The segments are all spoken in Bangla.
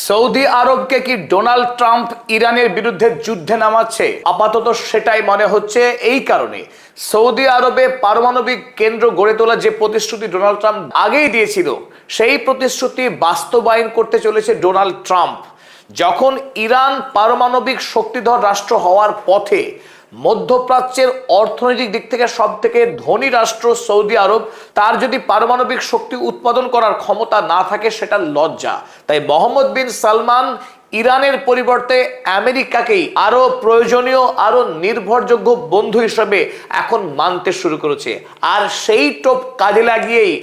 সৌদি আরবকে কি ডোনাল্ড ট্রাম্প ইরানের বিরুদ্ধে যুদ্ধে নামাচ্ছে? আপাতত সেটাই মনে হচ্ছে। এই কারণে সৌদি আরবে পারমাণবিক কেন্দ্র গড়ে তোলার যে প্রতিশ্রুতি ডোনাল্ড ট্রাম্প আগেই দিয়েছিল, সেই প্রতিশ্রুতি বাস্তবায়ন করতে চলেছে ডোনাল্ড ট্রাম্প। যখন ইরান পারমাণবিক শক্তিধর রাষ্ট্র হওয়ার পথে, মধ্যপ্রাচ্যের অর্থনৈতিক দিক থেকে সব থেকে ধনী রাষ্ট্র সৌদি আরব, তার যদি পারমাণবিক শক্তি উৎপাদন করার ক্ষমতা না থাকে সেটা লজ্জা। তাই মোহাম্মদ বিন সালমান ইরানের পরিবর্তে আমেরিকাকেই আরো প্রয়োজনীয়, আরো নির্ভরযোগ্য বন্ধু হিসেবে এখন মানতে শুরু করেছে। আর সেই টোপ কাজে লাগিয়েই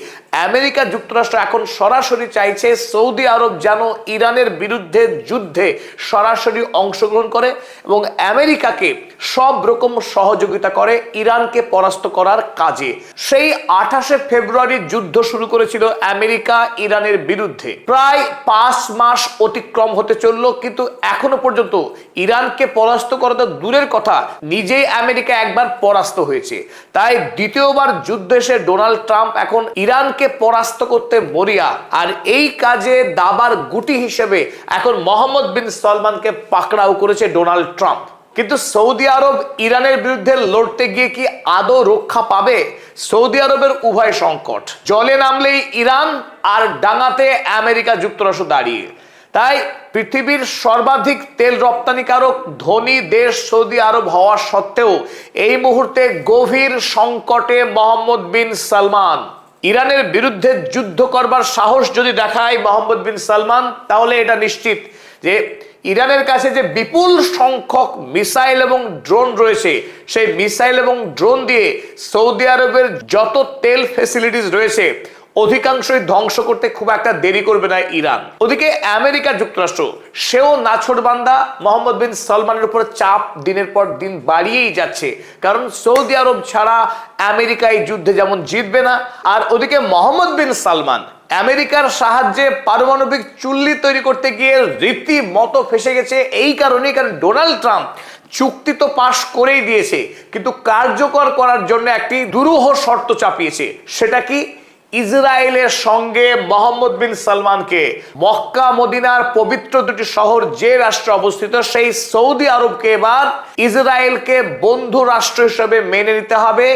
আমেরিকা যুক্তরাষ্ট্র এখন সরাসরি চাইছে সৌদি আরব যেন ইরানের বিরুদ্ধে যুদ্ধে সরাসরি অংশগ্রহণ করে এবং আমেরিকাকে সব রকম সহযোগিতা করে ইরানকে পরাস্ত করার কাজে। সেই 28শে ফেব্রুয়ারি যুদ্ধ শুরু করেছিল আমেরিকা ইরানের বিরুদ্ধে। প্রায় 5 মাস অতিক্রম হতে চলল, কিন্তু এখনো পর্যন্ত ইরানকে পরাস্ত করা তো দূরের কথা, নিজেই আমেরিকা একবার পরাস্ত হয়েছে। তাই দ্বিতীয়বার যুদ্ধ এসে ডোনাল্ড ট্রাম্প এখন ইরানকে পরাস্ত করতে মরিয়া। আর এই কাজে দাবার গুটি হিসেবে এখন মোহাম্মদ বিন সালমানকে পাকড়াও করেছে ডোনাল্ড ট্রাম্প। কিন্তু সৌদি আরব ইরানের বিরুদ্ধে লড়তে গিয়ে কি আদৌ রক্ষা পাবে? সৌদি আরবের উভয় সংকট, জলে নামলেই ইরান আর ডাঙাতে আমেরিকা যুক্তরাষ্ট্র দাঁড়িয়ে। তাই পৃথিবীর সর্বাধিক তেল রপ্তানিকারক ধনী দেশ সৌদি আরব হওয়া সত্ত্বেও এই মুহূর্তে গভীর সংকটে মোহাম্মদ বিন সালমান। ইরানের বিরুদ্ধে যুদ্ধ করবার সাহস যদি দেখায় মোহাম্মদ বিন সালমান, তাহলে এটা নিশ্চিত যে ইরানের কাছে যে বিপুল সংখ্যক মিসাইল এবং ড্রোন রয়েছে, সেই মিসাইল এবং ড্রোন দিয়ে সৌদি আরবের যত তেল ফ্যাসিলিটিস রয়েছে অধিকাংশই ধ্বংস করতে খুব একটা দেরি করবে না ইরান। ওদিকে আমেরিকা যুক্তরাষ্ট্র, সেও নাছোড়বান্দা মোহাম্মদ বিন সালমানের উপর চাপ দিনের পর দিন বাড়িয়েই যাচ্ছে, কারণ সৌদি আরব ছাড়া আমেরিকা এই যুদ্ধে যেমন জিতবে না। আর ওদিকে মোহাম্মদ বিন সালমান আমেরিকার সাহায্যে পারমাণবিক চুল্লি তৈরি করতে গিয়ে রীতিমতো ফেসে গেছে। এই কারণে, কারণ ডোনাল্ড ট্রাম্প চুক্তি তো পাশ করেই দিয়েছে, কিন্তু কার্যকর করার জন্য একটি দুরূহ শর্ত চাপিয়েছে। সেটা কি? ইসরায়েলের সঙ্গে মোহাম্মদ বিন সালমানকে মক্কা মদিনার পবিত্র দুটি শহর যে রাষ্ট্রে অবস্থিত, সেই সৌদি আরবকে এবার ইসরায়েলকে বন্ধু রাষ্ট্র হিসেবে মেনে নিতে হবে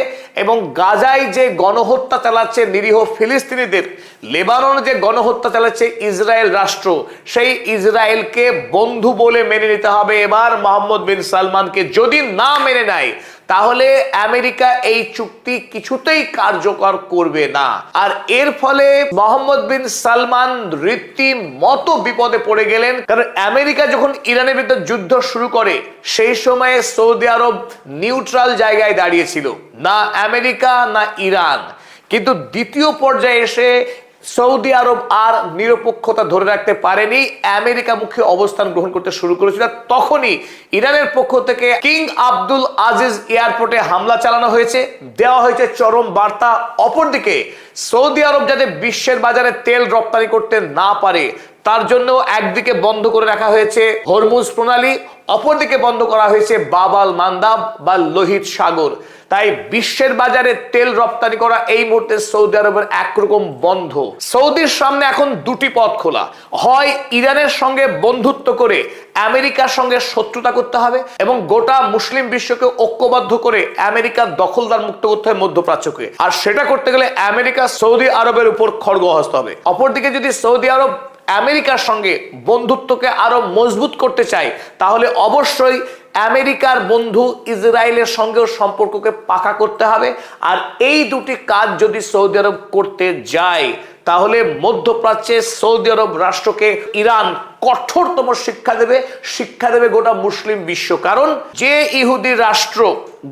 এবং গাজায় যে গণহত্যা চালাচ্ছে নিরীহ ফিলিস্তিনিদের, লেবাননে যে গণহত্যা চালাচ্ছে ইসরায়েল রাষ্ট্র, সেই ইসরায়েলকে বন্ধু বলে মেনে নিতে হবে এবার মোহাম্মদ বিন সালমানকে। যদি না মেনে নেয় তাহলে আমেরিকা এই চুক্তি কিছুতেই কার্যকর করবে না। আর এর ফলে মোহাম্মদ বিন সালমান রীতিমতো বিপদে পড়ে গেলেন, কারণ আমেরিকা যখন ইরানের বিরুদ্ধে যুদ্ধ শুরু করে সেই সময়ে সৌদি আরব নিউট্রাল জায়গায় দাঁড়িয়েছিল, না আমেরিকা না ইরান। কিন্তু দ্বিতীয় পর্যায়ে এসে সৌদি আরব আর নিরপেক্ষতা ধরে রাখতে পারেনি, আমেরিকামুখী অবস্থান গ্রহণ করতে শুরু করেছিল। তখনই ইরানের পক্ষ থেকে কিং আব্দুল আজিজ এয়ারপোর্টে হামলা চালানো হয়েছে, দেওয়া হয়েছে চরম বার্তা। অপরদিকে সৌদি আরব যাতে বিশ্বের বাজারে তেল রপ্তানি করতে না পারে তার জন্য একদিকে বন্ধ করে রাখা হয়েছে হরমুজ প্রণালী, অপরদিকে বন্ধ করা হয়েছে বাব আল মান্দাব বা লোহিত সাগর। তাই বিশ্বের বাজারে তেল রপ্তানি করা এই মুহূর্তে সৌদি আরবের একরকম বন্ধ। সৌদির সামনে এখন দুটি পথ খোলা, হয় ইরানের সঙ্গে বন্ধুত্ব করে আমেরিকার সঙ্গে শত্রুতা করতে হবে এবং গোটা মুসলিম বিশ্বকে ঐক্যবদ্ধ করে আমেরিকার দখলদার মুক্ত করতে হবে মধ্যপ্রাচ্যকে। আর সেটা করতে গেলে আমেরিকা সৌদি আরবের উপর খড়গ হস্তে হবে। অপরদিকে যদি সৌদি আরব আমেরিকার সঙ্গে বন্ধুত্বকে আরো মজবুত করতে চায়, তাহলে অবশ্যই আমেরিকার বন্ধু ইসরায়েলের সঙ্গেও সম্পর্ককে পাকা করতে হবে। আর এই দুটি কাজ যদি সৌদি আরব করতে যায়, তাহলে মধ্যপ্রাচ্যে সৌদি আরব রাষ্ট্রকে ইরান কঠোরতম শিক্ষা দেবে গোটা মুসলিম বিশ্ব। কারণ যে ইহুদি রাষ্ট্র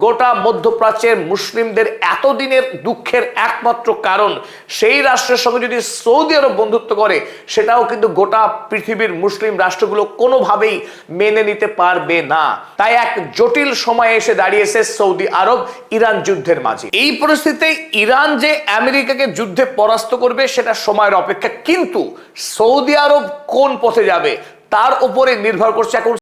গোটা মধ্যপ্রাচ্যের মুসলিমদের এতদিনের দুঃখের একমাত্র কারণ, সেই রাষ্ট্রের সঙ্গে যদি সৌদি আরব বন্ধুত্ব করে, সেটাও কিন্তু গোটা পৃথিবীর মুসলিম রাষ্ট্রগুলো কোনোভাবেই মেনে নিতে পারবে না। তাই এক জটিল সময় এসে দাঁড়িয়েছে সৌদি আরব ইরান যুদ্ধের মাঝে। এই পরিস্থিতিতে ইরান যে আমেরিকাকে যুদ্ধে পরাস্ত করবে সেটা সময়ের অপেক্ষা, কিন্তু সৌদি আরব কোন পথে যাবে তার উপরে নির্ভর করছে এখন